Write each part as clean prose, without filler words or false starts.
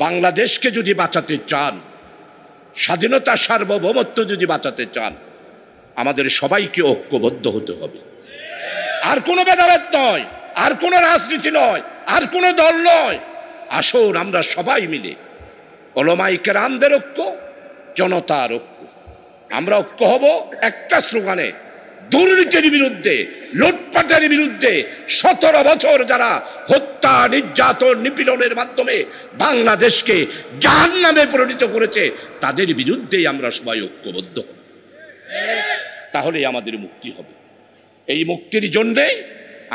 বাংলাদেশকে যদি বাঁচাতে চান, স্বাধীনতা সার্বভৌমত্ব যদি বাঁচাতে চান, আমাদের সবাইকে ঐক্যবদ্ধ হতে হবে। আর কোনো ভেদাভেদ নয়, আর কোনো রাজনীতি নয়, আর কোনো দল নয়। আসুন আমরা সবাই মিলে উলামায়ে কেরামদের ঐক্য, জনতার ঐক্য, আমরা ঐক্য হব একটা স্লোগানে, দুর্নীতির বিরুদ্ধে, লুটপাটের বিরুদ্ধে। 17 বছর যারা হত্যা, নির্যাতন, নিপীড়নের মাধ্যমে বাংলাদেশকে জাহান্নামে পরিণত করেছে, তাদের বিরুদ্ধেই আমরা সবাই ঐক্যবদ্ধ হব। তাহলেই আমাদের মুক্তি হবে। এই মুক্তির জন্যে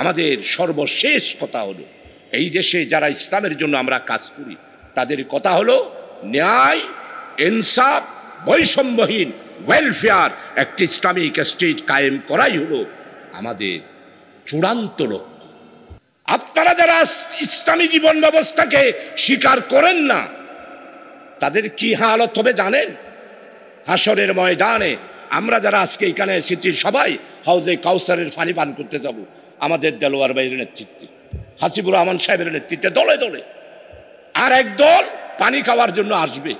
আমাদের সর্বশেষ কথা হলো, এই দেশে যারা ইসলামের জন্য আমরা কাজ করি, তাদের কথা হলো ন্যায়, ইনসাফ, বৈষম্যহীন ওয়েলফেয়ার একটি ইসলামিক স্টেট কায়েম করাই হলো আমাদের চূড়ান্ত লক্ষ্য। আপনারা যারা ইসলামী জীবন ব্যবস্থাকে স্বীকার করেন না, তাদের কি হালত হবে জানেন? হাসরের ময়দানে আমরা যারা আজকে এখানে এসেছি সবাই হাউজে কাউসারের পানি পান করতে যাব, আমাদের দেলোয়ার ভাইয়ের নেতৃত্বে, হাসিবুর রহমান সাহেবের নেতৃত্বে দলে দলে। আর একদল পানি খাওয়ার জন্য আসবে।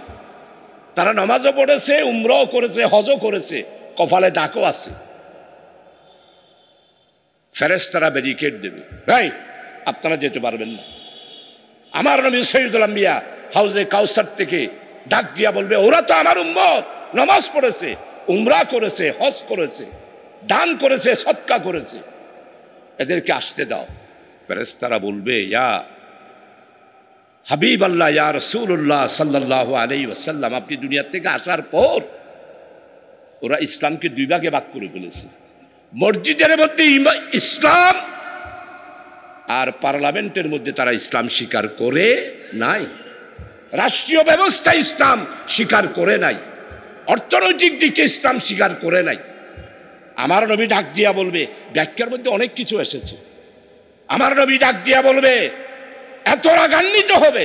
তারা নামাজও পড়েছে, উমরাও করেছে, হজও করেছে, কপালে ডাকও আছে। ফেরেশতারা ব্যারিকেড দেবে, ভাই আপনারা যেতে পারবেন না। আমার নবী সৈয়দুল আম্বিয়া হাউজে কাউসার থেকে ডাক দিয়া বলবে, ওরা তো আমার উম্মত, নামাজ পড়েছে, উমরা করেছে, হজ করেছে, দান করেছে, সদকা করেছে, এদেরকে আসতে দাও। ফেরেশতারা বলবে, ইয়া হাবিব আল্লাহ, ইয়া রাসূলুল্লাহ সাল্লাল্লাহু আলাইহি ওয়াসাল্লাম, আপনি দুনিয়া থেকে আসার পর ওরা ইসলামকে দুই ভাগে ভাগ করে ফেলেছে। মসজিদের মধ্যে ইসলাম, আর পার্লামেন্টের মধ্যে তারা ইসলাম স্বীকার করে নাই। রাষ্ট্রীয় ব্যবস্থা ইসলাম স্বীকার করে নাই, অর্থনৈতিক দিকে ইসলাম স্বীকার করে নাই। আমার নবী ডাক দিয়া বলবে, ব্যাখ্যার মধ্যে অনেক কিছু এসেছে। আমার নবী ডাক দিয়া বলবে, এত রাগান্বিত হবে।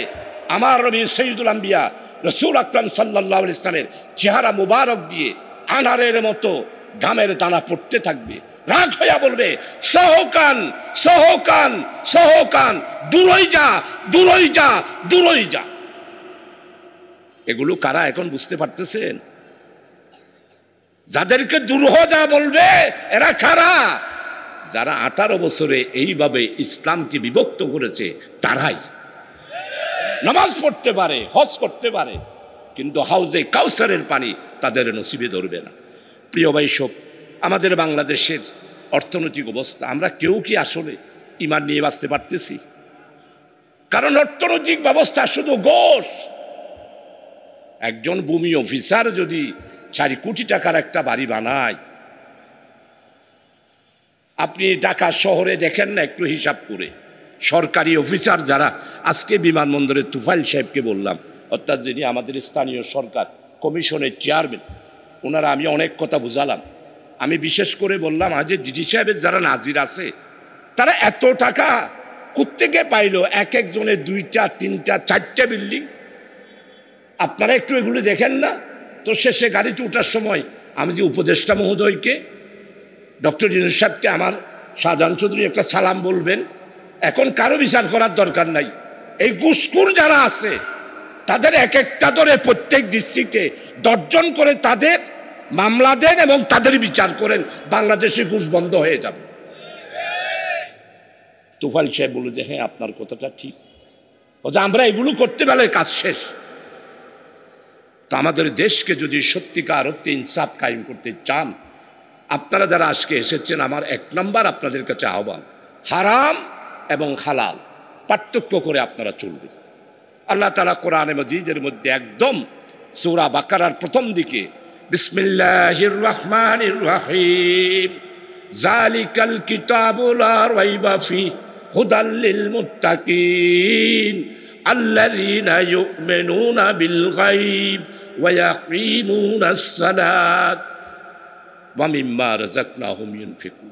আমার নবী সৈয়দুল আম্বিয়া রাসূল আকরাম সাল্লাল্লাহু আলাইহি ওয়াসাল্লামের চেহারা মুবারক দিয়ে আনারের মতো ঘামের দানা পড়তে থাকবে। রাগ হইয়া বলবে, সহকান সহকান সহকান, দূরই যা দূরই যা দূরই যা। এগুলো কারা এখন বুঝতে পারতেছেন? যাদেরকে দূর যা বলবে এরা কারা? যারা 18 বছরে এইভাবে ইসলামকে বিভক্ত করেছে তারাই। নামাজ পড়তে পারে, হজ করতে পারে, কিন্তু হাউজে কাউসারের পানি তাদের নসিবে ধরবে না। প্রিয় ভাই সব, আমাদের বাংলাদেশের অর্থনৈতিক অবস্থা, আমরা কেউ কি আসলে ঈমান নিয়ে বাঁচতে পারতেছি? কারণ অর্থনৈতিক ব্যবস্থা শুধু ঘোষ। একজন ভূমি অফিসার যদি 4 কোটি টাকার একটা বাড়ি বানায়, আপনি ঢাকা শহরে দেখেন না, একটু হিসাব করে সরকারি অফিসার যারা, আজকে বিমানবন্দরে তুফাইল সাহেবকে বললাম, অর্থাৎ যিনি আমাদের স্থানীয় সরকার কমিশনের চেয়ারম্যান, ওনারা আমি অনেক কথা বুঝালাম। আমি বিশেষ করে বললাম, আজ ডিজি সাহেবের যারা নাজির আছে তারা এত টাকা কোত্থেকে পাইলো? এক একজনের 2টা 3টা 4টা বিল্ডিং। আপনারা একটু এগুলো দেখেন না তো? শেষে গাড়িতে ওঠার সময় আমি যে উপদেষ্টা মহোদয়কে, ডক্টর ইউনূস সাহেবকে, আমার শাহজাহান চৌধুরী একটা সালাম বলবেন। এখন কারো বিচার করার দরকার নাই। এই ঘুষখোর যারা আছে তাদের এক একটা ধরে প্রত্যেক ডিস্ট্রিক্টে 10 জন করে তাদের মামলা দেন এবং তাদের বিচার করেন, বাংলাদেশে ঘুষ বন্ধ হয়ে যাবে। তুফাইল সাহেব বলে যে, হ্যাঁ আপনার কথাটা ঠিক, আমরা এগুলো করতে পারলে কাজ শেষ। তো আমাদের দেশকে যদি সত্যিকার অর্থে ইনসাফ কায়েম করতে চান, আপনারা যারা আজকে এসেছেন, আমার 1 নম্বর আপনাদের কাছে আহ্বান, হারাম এবং হালাল পার্থক্য করে আপনারা চলবেন। আল্লাহ তাআলা কোরআনে মাজিদের মধ্যে একদম সূরা বাকারার প্রথম দিকে, বিসমিল্লাহির রহমানির রহিম, যালিকাল কিতাবু লা রাইবা ফিহি হুদাল লিল মুত্তাকিন আল্লাযীনা ইউমিনুনা বিল গায়ব ওয়া ইয়াকিমুনাস সালাত ওয়া মিম্মা রাযাকনাহুম ইউনফিকুন।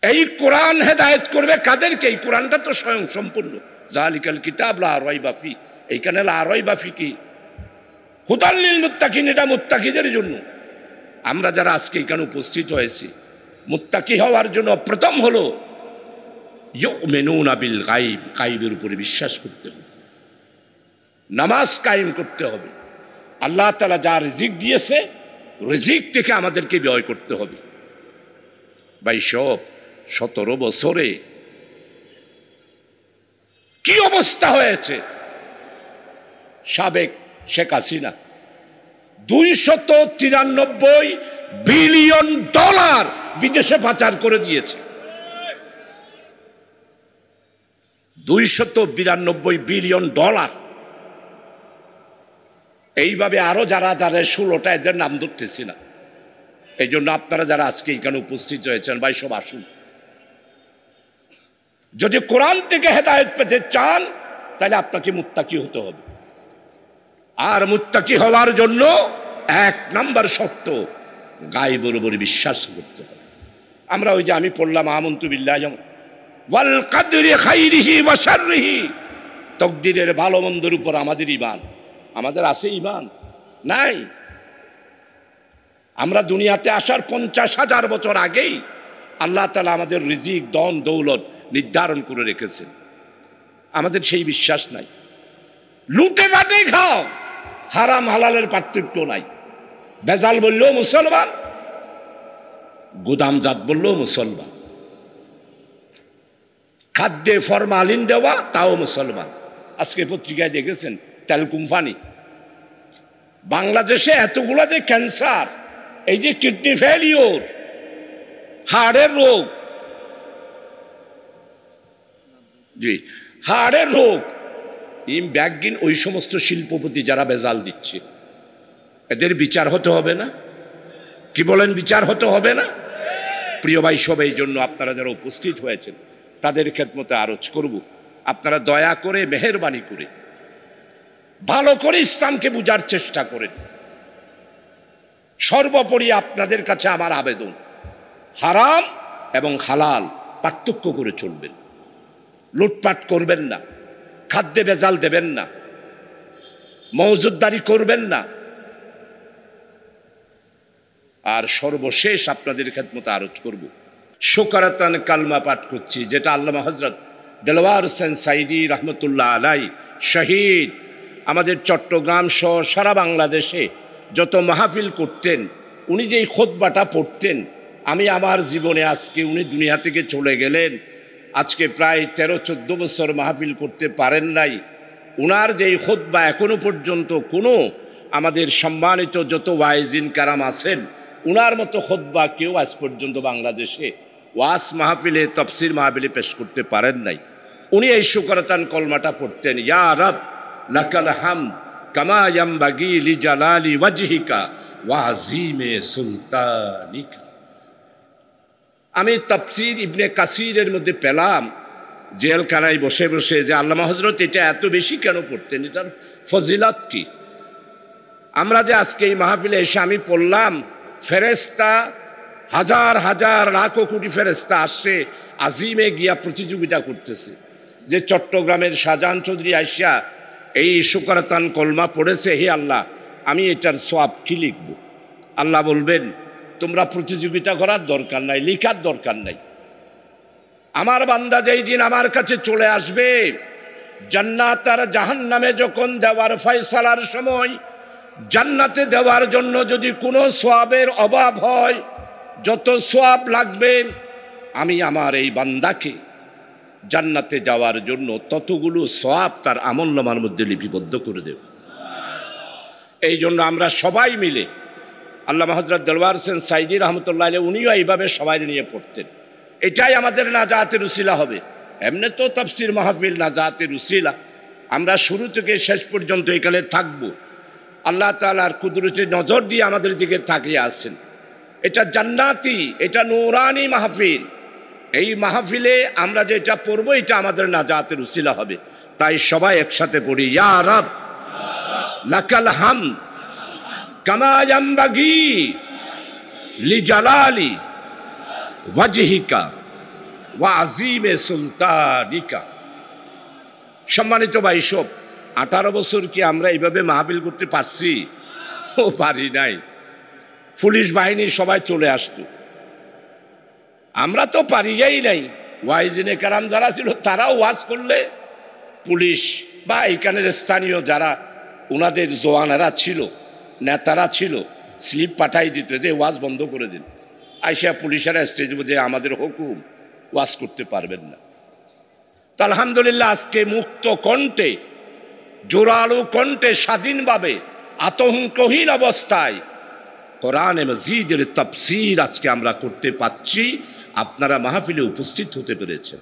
এই কোরআন হেদায়েত করবে কাদেরকে? এই কোরআনটা তো স্বয়ং সম্পূর্ণ। যালিকাল কিতাব লা রাইবা ফিহি, এইখানে লা রাইবা ফিহি কি? হুদাল লিল মুত্তাকিন, এটা মুত্তাকিদের জন্য। আমরা যারা আজকে এখানে উপস্থিত হয়েছি, মুত্তাকি হওয়ার জন্য প্রথম হলো ইউমিনুনা বিল গায়ব, গায়বের উপরে বিশ্বাস করতে হবে, নামাজ কায়েম করতে হবে, আল্লাহ তাআলা যা রিজিক দিয়েছে রিজিক থেকে আমাদেরকে ব্যয় করতে হবে। 17 বছরে কি অবস্থা হয়েছে! সাবেক শেখ হাসিনা $293 বিলিয়ন বিদেশে পাচার করে দিয়েছে। 292 বিলিয়ন ডলার। এইভাবে আরো যারা যারা 16টা, এদের নাম ধরতেছি না। এই জন্য আপনারা যারা আজকে এখানে উপস্থিত হয়েছেন ভাই, সব আসুন। যদি কোরআন থেকে হেদায়েত পেতে চান তাহলে আপনাকে মুত্তাকি হতে হবে। আর মুত্তাকি হওয়ার জন্য 1 নাম্বার শর্ত, গায়বের উপরে বিশ্বাস করতে হবে। আমরা ওই যে আমি পড়লাম আমানতু বিল্লাহি ওয়াল কদরি খাইরিহি ওয়া শাররিহি, তাকদীরের ভালো মন্দের উপর আমাদের ঈমান। আমাদের আছে ঈমান? নাই। আমরা দুনিয়াতে আসার 50,000 বছর আগেই আল্লাহ তাআলা আমাদের রিজিক, ধন দৌলত নির্ধারণ করে রেখেছেন। আমাদের সেই বিশ্বাস নাই। লুটে বাটে খাও, হারাম হালালের পার্থক্য নাই। বেজাল বললেও মুসলমান, গুদামজাত বললেও মুসলমান, খাদ্যে ফরমালিন দেওয়া তাও মুসলমান। আজকে পত্রিকায় দেখেছেন তেল কোম্পানি, বাংলাদেশে এতগুলা যে ক্যান্সার, এই যে কিডনি ফেলিওর, হাড়ের রোগ, জি হাড়ের রোগ, ব্যাগিন ওই সমস্ত শিল্পপতি যারা বেজাল দিচ্ছে, এদের বিচার হতে হবে না? কি বলেন, বিচার হতে হবে না? প্রিয় ভাই সব, এই জন্য আপনারা যারা উপস্থিত হয়েছেন তাদের খেদমতে আরজ করব, আপনারা দয়া করে মেহেরবানি করে ভালো করে ইসলামকে বুঝার চেষ্টা করেন। সর্বোপরি আপনাদের কাছে আমার আবেদন, হারাম এবং হালাল পার্থক্য করে চলবেন, লুটপাট করবেন না, খাদ্যে ভেজাল দেবেন না, মওজুদদারি করবেন না। আর সর্বশেষ আপনাদের খেদমতে আরজ করব, শুকরাতান কালমা পাঠ করছি, যেটা আল্লামা হযরত দেলওয়ার হোসেন সাইদি রহমতুল্লাহ আলাই শহীদ আমাদের চট্টগ্রাম সহ সারা বাংলাদেশে যত মাহফিল করতেন, উনি যেই খুতবাটা পড়তেন, আমি আমার জীবনে আজকে উনি দুনিয়া থেকে চলে গেলেন, আজকে প্রায় 13-14 বছর মাহফিল করতে পারেন নাই। উনার যেই খুতবা এখনো পর্যন্ত কোনো আমাদের সম্মানিত যত ওয়াইজিন কারাম আছেন, উনার মতো খুতবা কেউ আজ পর্যন্ত বাংলাদেশে ওয়াজ মাহফিলে, তাফসীর মাহফিলে পেশ করতে পারেন নাই। উনি এই শুকরাতান কলমাটা পড়তেন, ইয়া রব লাকাল হামদ কামা ইয়ামবাগি লিজালালি ওয়াজহিকা ওয়া আযীমে সুলতানিকা। আমি তাফসীর ইবনে কাসিরের মধ্যে পেলাম জেলখানায় বসে বসে যে আল্লামা হযরত এটা এত বেশি কেন পড়তেন, এটার ফজিলত কি? আমরা যে আজকে এই মাহফিলে এসে আমি পড়লাম, ফেরেশতা হাজার হাজার লাখো কোটি ফেরেশতা আসছে, আজিমে গিয়া প্রতিযোগিতা করতেছে যে চট্টগ্রামের শাহজাহান চৌধুরী আইসা এই শুকরাতান কলমা পড়েছে, হে আল্লাহ আমি এটার সওয়াব কি লিখব? আল্লাহ বলবেন তোমরা প্রতিযোগিতা করার দরকার নাই, লিখার দরকার নাই। আমার বান্দা যেই দিন আমার কাছে চলে আসবে, জান্নাত আর জাহান্নামে যখন দেওয়ার ফয়সালার সময়, জান্নাতে দেওয়ার জন্য যদি কোনো সওয়াবের অভাব হয়, যত সওয়াব লাগবে আমি আমার এই বান্দাকে জান্নাতে যাওয়ার জন্য ততগুলো সওয়াব তার আমলনামার মধ্যে লিপিবদ্ধ করে দেব। এই জন্য আমরা সবাই মিলে, আল্লামা হযরত দেলওয়ার হোসেন সাইদি রহমতুল্লাহ আলাইহি উনিও এইভাবে সবাই নিয়ে পড়তেন। এটাই আমাদের নাজাতের উসিলা হবে। এমনি তো তাফসীর মাহফিল নাজাতের উসিলা, আমরা শুরু থেকে শেষ পর্যন্ত এখানে থাকব। আল্লাহ তাআলার কুদরতের নজর দিয়ে আমাদের দিকে তাকিয়ে আছেন। এটা জান্নাতি, এটা নূরানি মাহফিল। এই মাহফিলে আমরা যেটা পড়বো এটা আমাদের নাজাতের উসিলা হবে। তাই সবাই একসাথে পড়ি, ইয়া রব লাকাল হামদ কামা ইয়ামবাগি লিজালালি ওয়াজহিকা ওয়া আযীমে সুলতানিকা। সম্মানিত ভাই সব, 18 বছর কি আমরা এইভাবে মাহফিল করতে পারছি? ও পারি নাই। পুলিশ বাহিনী সবাই চলে আসতো, আমরা তো পারি যাই নাই। ওয়াইজিনে কারাম যারা ছিল তারাও ওয়াজ করলে পুলিশ বা এখানের স্থানীয় যারা ওনাদের জওয়ানেরা ছিল, নেতারা ছিল, স্লিপ পাঠাই দিত যে ওয়াজ বন্ধ করে দিন। আইসা পুলিশেরা স্টেজ যে আমাদের হুকুম, ওয়াজ করতে পারবেন না। তো আলহামদুলিল্লাহ আজকে মুক্ত কণ্ঠে, জোরালো কণ্ঠে, স্বাধীনভাবে, আতঙ্কহীন অবস্থায় কোরআন মজিদের তাফসীর আজকে আমরা করতে পাচ্ছি। আপনারা মাহফিলে উপস্থিত হতে পেরেছেন,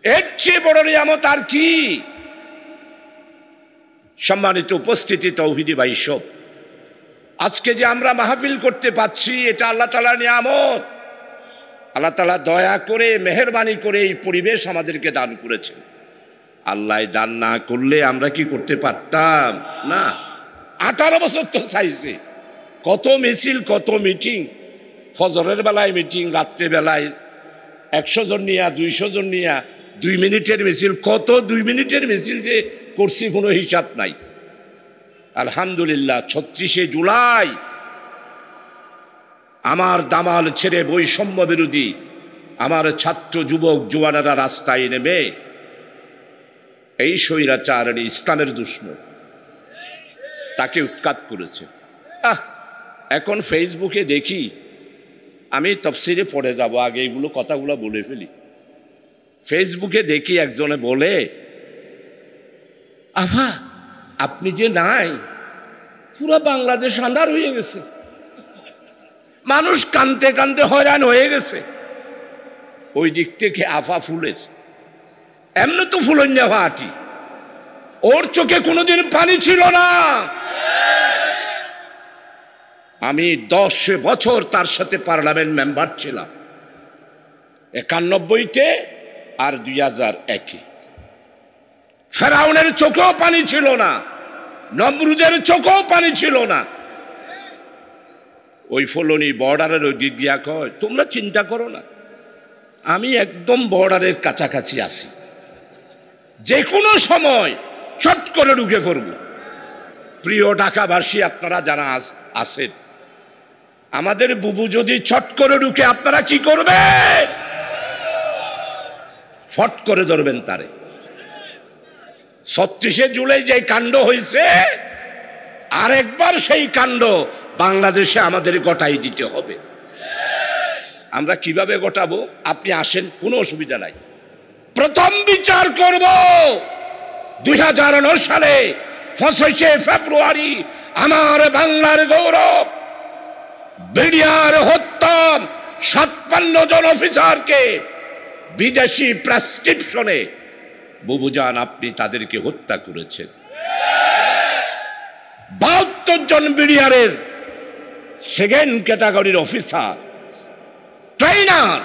এর চেয়ে বড় নিয়ামত আর কি? সম্মানিত উপস্থিতি তৌহিদি ভাই সব, আজকে যে আমরা মাহফিল করতে পাচ্ছি এটা আল্লাহ তাআলার নিয়ামত। আল্লাহ তাআলা দয়া করে, মেহেরবানি করে এই পরিবেশ আমাদেরকে দান করেছেন। আল্লাহ দান না করলে আমরা কি করতে পারতাম? না। 18 বছর তো চাইছে, কত মিছিল, কত মিটিং, ফজরের বেলায় মিটিং, রাত্রে বেলায় 100 জন নিয়া, 200 জন নিয়া, 2 মিনিটের মিছিল, কত 2 মিনিটের মিছিল যে করছি কোনো হিসাব নাই। আলহামদুলিল্লাহ 36শে জুলাই আমার দামাল ছেড়ে বৈষম্য বিরোধী আমার ছাত্র যুবক জওয়ানেরা রাস্তায় নেমে এই স্বৈরাচারণী ইসলামের দুশমন তাকে উৎখাত করেছে। এখন ফেসবুকে দেখি, আমি তাফসীরে পড়ে যাব, আগে এইগুলো কথাগুলো বলে ফেলি। ফেসবুকে দেখি একজনে বলে, আফা আপনি যে নাই, পুরো বাংলাদেশ আন্ধার হয়ে গেছে, মানুষ কানতে কানতে হয়রান হয়ে গেছে। ওই দিক থেকে আফা ফুলের এমনি তো ফুলন্যা ভাটি, ওর চোখে কোনোদিন পানি ছিল না। আমি 10 বছর তার সাথে পার্লামেন্ট মেম্বার ছিলাম, 91-তে আর 2001-এ। ফেরাউনের চোখেও পানি ছিল না, নমরুদের চোখেও পানি ছিল না। ওই ফলনি বর্ডারের ওই দিক দিয়া কয়, তোমরা চিন্তা করো না, আমি একদম বর্ডারের কাছাকাছি আছি, যে কোনো সময় চট করে ঢুকে পড়ব। প্রিয় ঢাকাবাসী, আপনারা যারা আছেন, আমাদের বুবু যদি চট করে ঢুকে আপনারা কি করবে? ফট করে ধরবেন তারে। 36শে জুলাই যে কাণ্ড হয়েছে, আরেকবার সেই কাণ্ড বাংলাদেশে আমাদের গটাই দিতে হবে। আমরা কিভাবে গটাবো? আপনি আসেন, কোনো অসুবিধা নাই। প্রথম বিচার করব 2009 সালে 25শে ফেব্রুয়ারি আমার বাংলার গৌরব বিডিআর হত্যা 57 জন অফিসারকে বিদেশি প্রেসক্রিপশনে বুবুজান আপনি তাদেরকে হত্যা করেছেন। 72 জন বিডিআরের সেকেন্ড ক্যাটাগরির অফিসার, ট্রেনার,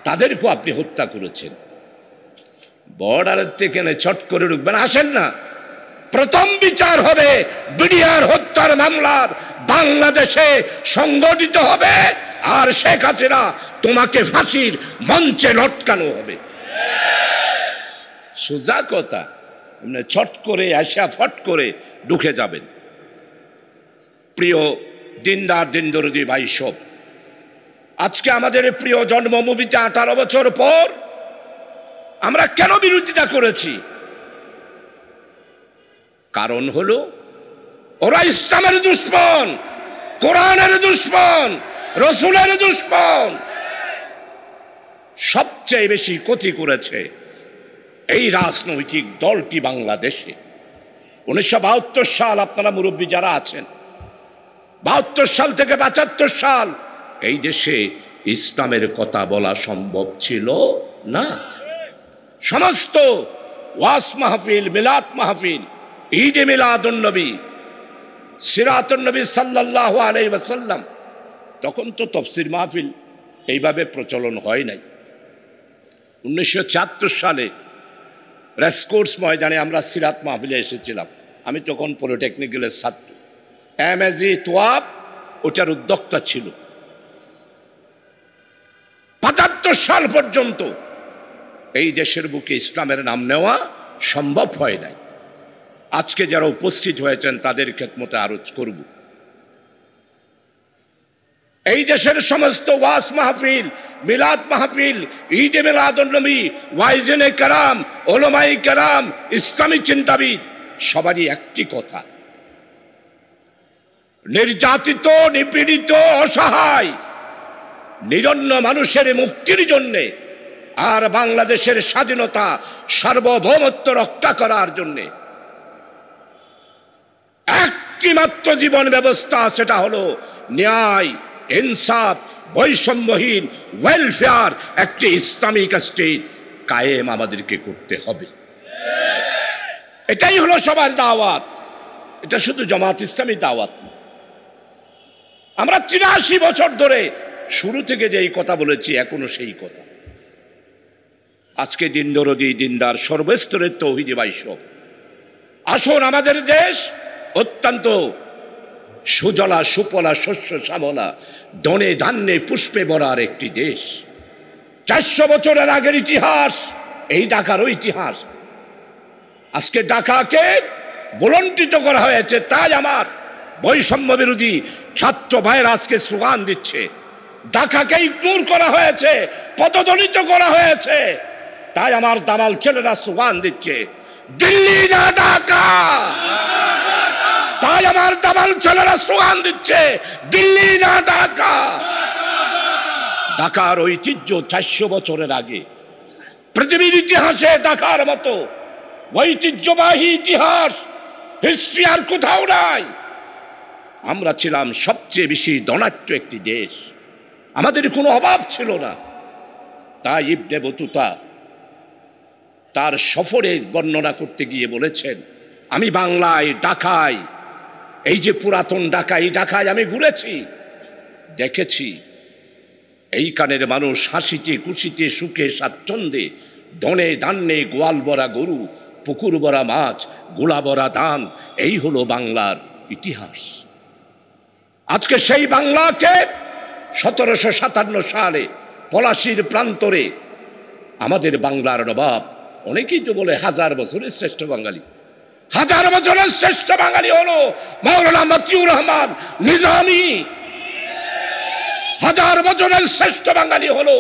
তাদেরকে আপনি হত্যা করেছেন। বর্ডারের থেকে ছট করে ঢুকবেন, আসেন না। প্রথম বিচার হবে বিডিআর হত্যার মামলার বাংলাদেশে সংগঠিত হবে, আর শেখ হাসিনা তোমাকে ফাঁসির মঞ্চে লটকানো হবে। সোজা কথা, ছট করে আসা ফট করে ঢুকে যাবেন। প্রিয় দিনদার দিনদরদি ভাই সব, আজকে আমাদের প্রিয় জন্মভূমিতে 18 বছর পর আমরা কেন বিরোধিতা করেছি? কারণ হলো ওরা ইসলামের দুশমন, কোরআনের দুশমন, রসুলের দুশমন। সবচেয়ে বেশি ক্ষতি করেছে এই রাজনৈতিক দলটি বাংলাদেশে। 1972 সাল, আপনারা মুরব্বী যারা আছেন, 72 সাল থেকে 75 সাল এই দেশে ইসলামের কথা বলা সম্ভব ছিল না। সমস্ত ওয়াজ মাহফিল, মিলাদ মাহফিল, ঈদে মিলাদুন নবী, সিরাতুন নবী সাল্লাল্লাহু আলাইহি ওয়াসাল্লাম, তখন তো তাফসীর মাহফিল এইভাবে প্রচলন হয় নাই। 1974 সালে রেসকোর্স ময়দানে আমরা সিরাত মাহফিলে এসেছিলাম। আমি তখন পলিটেকনিক্যালের ছাত্র। এমএজি তোয়াব ওটার উদ্যোক্তা ছিল। 75 সাল পর্যন্ত এই দেশের বুকে ইসলামের নাম নেওয়া সম্ভব হয় নাই। আজকে যারা উপস্থিত হয়েছেন তাদের খেদমতে আরজ করব। এই দেশের সমস্ত ওয়াজ মাহফিল, মিলাদ মাহফিল, ঈদে মিলাদুন্নবী, ওয়াইজেনে কেরাম, ওলামায়ে কেরাম, ইসলামী চিন্তাবিদ, সবারই একটি কথা, নির্যাতিত, নিপীড়িত, অসহায়, নিরন্ন মানুষের মুক্তির জন্যে আর বাংলাদেশের স্বাধীনতা সার্বভৌমত্ব রক্ষা করার জন্যে একটি মাত্র জীবন ব্যবস্থা, সেটা হলো ন্যায়, ইনসাফ, বৈষম্যহীন, ওয়েলফেয়ার একটি ইসলামিক স্টেট কায়েম আমাদেরকে করতে হবে। এটাই হলো সবার দাওয়াত। এটা শুধু জামাত ইসলামী দাওয়াত না। আমরা 83 বছর ধরে শুরু থেকে যেই কথা বলেছি, এখনো সেই কথা। আজকে দিন দরদি, দিনদার, সর্বস্তরের তৌহিদি ভাই সব আসুন, আমাদের দেশ অত্যন্ত সুজলা সুফলা, শস্য শ্যামলা, ধনে ধান্যে পুষ্পে ভরার একটি দেশ। 400 বছরের আগের ইতিহাস এই ঢাকারও ইতিহাস। আজকে ঢাকাকে বুলন্ডিত করা হয়েছে, তাই আমার বৈষম্য বিরোধী ছাত্র ভাইয়েরা আজকে স্লোগান দিচ্ছে। ঢাকাকে ইগনোর করা হয়েছে, পদদলিত করা হয়েছে, তাই আমার দামাল ছেলেরা স্লোগান দিচ্ছে, দিল্লি না ঢাকা। তাই আমার দামাল ছেলেরা স্লোগান দিচ্ছে, দিল্লি না ঢাকা। ঢাকার ঐতিহ্য 400 বছরের আগে পৃথিবীর ইতিহাসে ঢাকার মতো ঐতিহ্যবাহী ইতিহাস, হিস্ট্রি আর কোথাও নাই। আমরা ছিলাম সবচেয়ে বেশি ধনাঢ্য একটি দেশ, আমাদের কোনো অভাব ছিল না। তাই ইবনে বতুতা তার সফরে বর্ণনা করতে গিয়ে বলেছেন, আমি বাংলায়, ঢাকায়, এই যে পুরাতন ঢাকা, এই ঢাকায় আমি ঘুরেছি, দেখেছি এইখানের মানুষ হাসিতে খুশিতে, সুখে স্বাচ্ছন্দ্যে, ধনে ধান্যে, গোয়াল ভরা গরু, পুকুর ভরা মাছ, গোলা ভরা ধান, এই হলো বাংলার ইতিহাস। আজকে সেই বাংলাকে 1757 সালে পলাশীর প্রান্তরে আমাদের বাংলার নবাব, অনেকেই তো বলে 1000 বছরের শ্রেষ্ঠ বাঙালি, 1000 বছরের শ্রেষ্ঠ বাঙালি হলো মাওলানা মতিউর রহমান নিজামী। 1000 বছরের শ্রেষ্ঠ বাঙালি হলো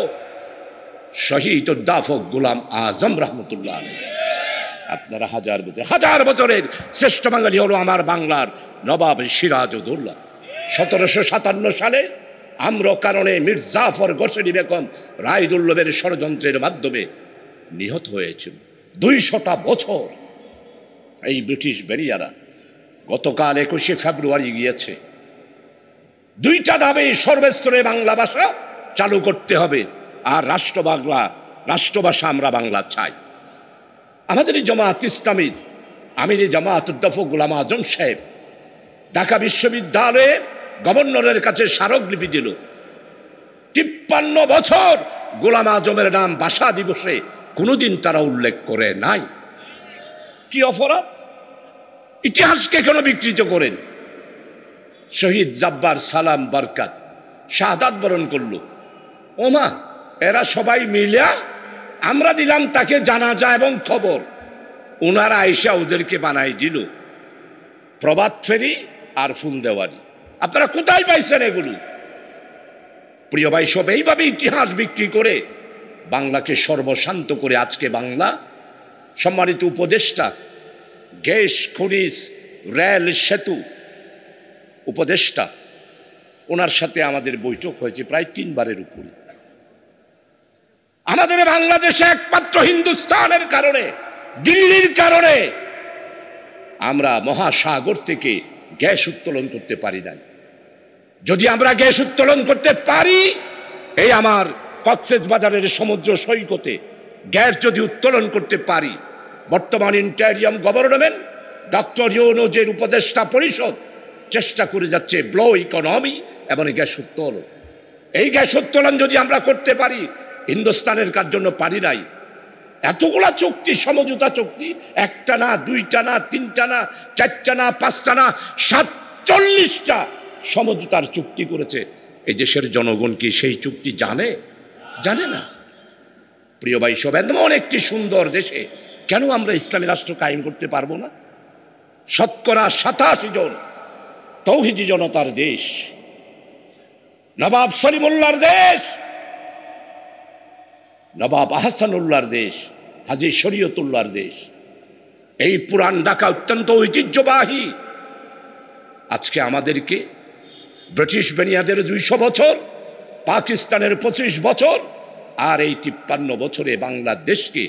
শহীদ অধ্যাপক গোলাম আজম রহমতুল্লাহ আলাইহি। আপনারা 1000 বছরের শ্রেষ্ঠ বাঙালি হলো আমার বাংলার নবাব সিরাজউদ্দৌলা। 1757 সালে আম্র কারণে মীর জাফর গোসেনি বেগম রায়দুল্লভের ষড়যন্ত্রের মাধ্যমে নিহত হয়েছিল। 200টা বছর এই ব্রিটিশ বেরিয়ারা গতকাল 21শে ফেব্রুয়ারি গিয়েছে। 2টা দাবি সর্বস্তরে বাংলা ভাষা চালু করতে হবে, আর রাষ্ট্রভাষা আমরা বাংলা চাই। আমাদের জামাত ইসলামী আমির জামাত অধ্যাপক গোলাম আজম সাহেব ঢাকা বিশ্ববিদ্যালয়ে গভর্নরের কাছে স্মারকলিপি দিল। 53 বছর গোলাম আজমের নাম ভাষা দিবসে কোনোদিন তারা উল্লেখ করে নাই। কি অপরাধ? ইতিহাসকে কেন বিকৃত করেন? শহীদ জাব্বার সালাম বরকাত শাহাদাত বরণ করল, ওমা এরা সবাই মিলিয়া আমরা দিলাম তাকে জানাজা এবং খবর, ওনারা আইসা ওদেরকে বানাই দিল প্রভাত ফেরি আর ফুল দেওয়ারি। আপনারা কোথায় পাইছেন এগুলো? প্রিয় ভাই সব, এইভাবে ইতিহাস বিক্রি করে বাংলাকে সর্বশান্ত করে আজকে বাংলা সম্মানিত উপদেষ্টা, গ্যাস, খনিজ, রেল, সেতু উপদেষ্টা, ওনার সাথে আমাদের বৈঠক হয়েছে প্রায় 3 বারের উপরে। আমাদের বাংলাদেশে একমাত্র হিন্দুস্তানের কারণে, দিল্লির কারণে আমরা মহাসাগর থেকে গ্যাস উত্তোলন করতে পারি নাই। যদি আমরা গ্যাস উত্তোলন করতে পারি, এই আমার কক্সবাজারের সমুদ্র সৈকতে গ্যাস যদি উত্তোলন করতে পারি, বর্তমান ইন্টেরিয়াম গভর্নমেন্ট ডক্টর ইউনূসের উপদেষ্টা পরিষদ চেষ্টা করে যাচ্ছে ব্লো ইকোনমি এবং গ্যাস উত্তোলন। এই গ্যাস উত্তোলন যদি আমরা করতে পারি, হিন্দুস্তানের কার জন্য পারি নাই। এতগুলা চুক্তি, সমঝোতা চুক্তি, 1টা না, 2টা না, 3টা না, 4টা না, 5টা না, 47টা সমঝোতার চুক্তি করেছে। এই দেশের জনগণ কি সেই চুক্তি জানে না? প্রিয় ভাই সব, এমন একটি সুন্দর দেশে কেন আমরা ইসলামী রাষ্ট্র কায়েম করতে পারবো না? 87 জন তৌহিদি জনতার দেশ, নবাব সলিমুল্লাহর দেশ, নবাব আহসানুল্লাহর দেশ, হাজী শরীয়তুল্লাহর দেশ। এই পুরান ঢাকা অত্যন্ত ঐতিহ্যবাহী। আজকে আমাদেরকে ব্রিটিশ বেনিয়াদের 200 বছর, পাকিস্তানের 25 বছর, আর এই 53 বছরে বাংলাদেশকে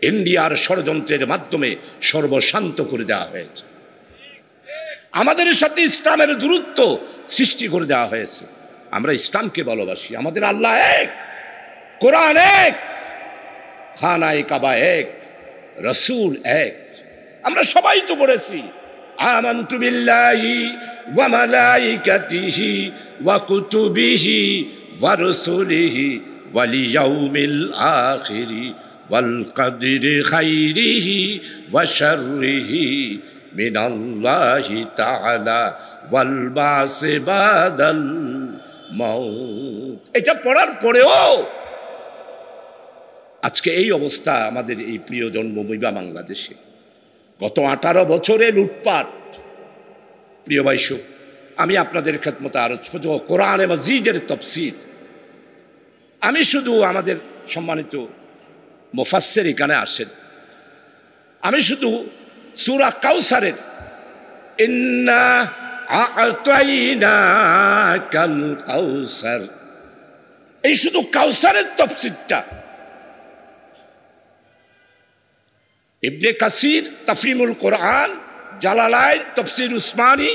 ইন্ডিয়ার ষড়যন্ত্রের মাধ্যমে সর্বশান্ত করে দেওয়া হয়েছে। আমাদের সাথে ইসলামের দূরত্ব সৃষ্টি করে দেওয়া হয়েছে। আমরা ইসলামকে ভালোবাসি, আমাদের আল্লাহ এক, কোরআন এক, খানায়ে কাবা এক, রসুল এক। আমরা সবাই তো পড়েছি আমানতু বিল্লাহি ওয়া মালাইকাতিহি ওয়া কুতুবিহি ওয়া রাসূলিহি ওয়াল ইয়াউমিল আখিরি ওয়াল কদরি খাইরিহি ওয়া শাররিহি মিনাল্লাহি তাআলা ওয়াল বাসি বাদাল মাউত। এটা পড়ার পরেও আজকে এই অবস্থা আমাদের এই প্রিয় জন্মভূমি বাংলাদেশে। গত 18 বছরে লুটপাট। প্রিয় ভাইসু, আমি আপনাদের খেদমতে আরজ কোরআনে মাজিদের তাফসীর, আমি শুধু আমাদের সম্মানিত মুফাসসির এখানে আসেন, আমি শুধু সূরা কাউসারের ইন্না আ'তাইনাকাল কাউসার, এই শুধু কাউসারের তাফসীরটা ইবনে কাসির তাফরিমুল কোরআন, জালালাইন, তফসির উসমানী,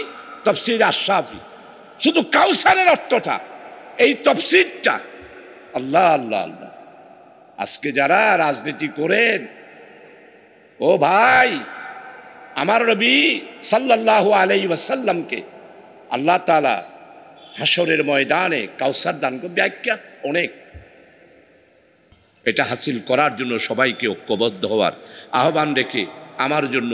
তফসির আশরাফি, শুধু কাউসারের অর্থটা, এই তফসিরটা, আল্লাহ আল্লাহ আল্লাহ। আজকে যারা রাজনীতি করেন, ও ভাই, আমার নবী সাল্লাল্লাহু আলাইহি ওয়াসাল্লামকে আল্লাহ তাআলা হাসরের ময়দানে কাউসার দান করবে। ব্যাখ্যা অনেক। এটা হাসিল করার জন্য সবাইকে ঐক্যবদ্ধ হওয়ার আহ্বান রেখে আমার জন্য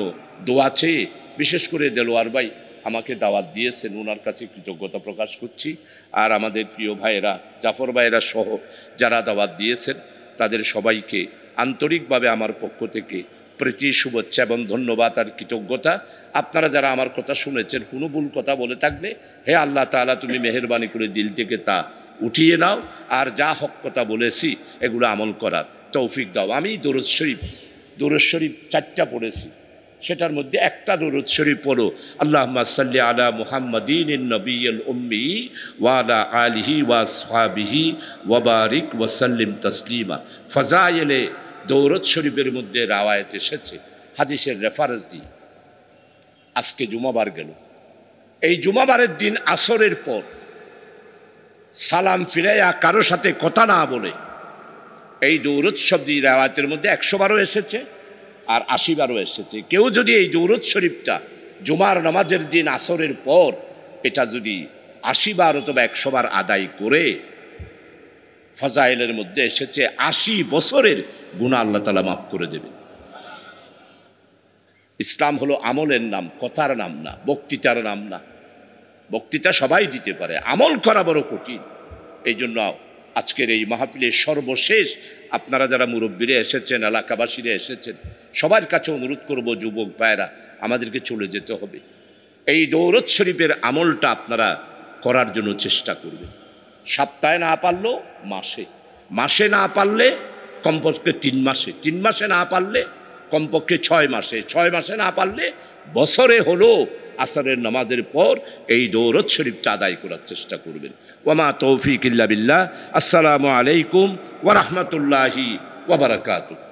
দোয়া চেয়ে, বিশেষ করে দেলোয়ার ভাই আমাকে দাওয়াত দিয়েছেন, ওনার কাছে কৃতজ্ঞতা প্রকাশ করছি। আর আমাদের প্রিয় ভাইয়েরা, জাফর ভাইয়েরা সহ যারা দাওয়াত দিয়েছেন, তাদের সবাইকে আন্তরিকভাবে আমার পক্ষ থেকে প্রীতি, শুভেচ্ছা এবং ধন্যবাদ আর কৃতজ্ঞতা। আপনারা যারা আমার কথা শুনেছেন, কোনো ভুল কথা বলে থাকলে হে আল্লাহ তাআলা তুমি মেহেরবানি করে দিল থেকে তা উঠিয়ে নাও, আর যা হক কথা বলেছি এগুলো আমল করার তৌফিক দাও। আমি দরুদ শরীফ 4টা পড়েছি, সেটার মধ্যে একটা দরুদ শরীফ পড়ো, আল্লাহুম্মা সাল্লি আলা মুহাম্মাদিন নবিয়্যিল উম্মি ওয়া আলা আলিহি ওয়া আসহাবিহি ওয়া বারিক ওয়া সাল্লিম তাসলিমা। ফাজাইলে দরুদ শরীফের মধ্যে রাওয়ায়াত এসেছে, হাদিসের রেফারেন্স দিয়ে। আজকে জুমাবার গেল, এই জুমাবারের দিন আসরের পর সালাম ফিরাইয়া কারো সাথে কথা না বলে এই দৌরদ শব্দ রাওয়ায়াতের মধ্যে 100 বারও এসেছে আর 80 বারও এসেছে। কেউ যদি এই দৌরদ শরীফটা জুমার নামাজের দিন আসরের পর এটা যদি 80 বার অথবা 100 বার আদায় করে, ফাজাইলের মধ্যে এসেছে 80 বছরের গুনাহ আল্লাহ তাআলা মাফ করে দেবেন। ইসলাম হলো আমলের নাম, কথার নাম না, বক্তৃতার নাম না। বক্তৃতা সবাই দিতে পারে, আমল করা বড় কঠিন। এই জন্য আজকের এই মাহফিলের সর্বশেষ আপনারা যারা মুরব্বীরা এসেছেন, এলাকাবাসীরা এসেছেন, সবার কাছে অনুরোধ করব, যুবক ভাইয়েরা, আমাদেরকে চলে যেতে হবে। এই দৌরদ শরীফের আমলটা আপনারা করার জন্য চেষ্টা করবেন। সপ্তাহে না পারলেও মাসে, মাসে না পারলে কমপক্ষে 3 মাসে, 3 মাসে না পারলে কমপক্ষে 6 মাসে, 6 মাসে না পারলে বছরে হলো আসরের নামাজের পর এই দৌরদ শরীফটা আদায় করার চেষ্টা করবেন। ওয়ামা তৌফিক ইল্লা বিল্লাহ। আসসালামু আলাইকুম ওয়া রাহমাতুল্লাহি ওয়া বারাকাতুহু।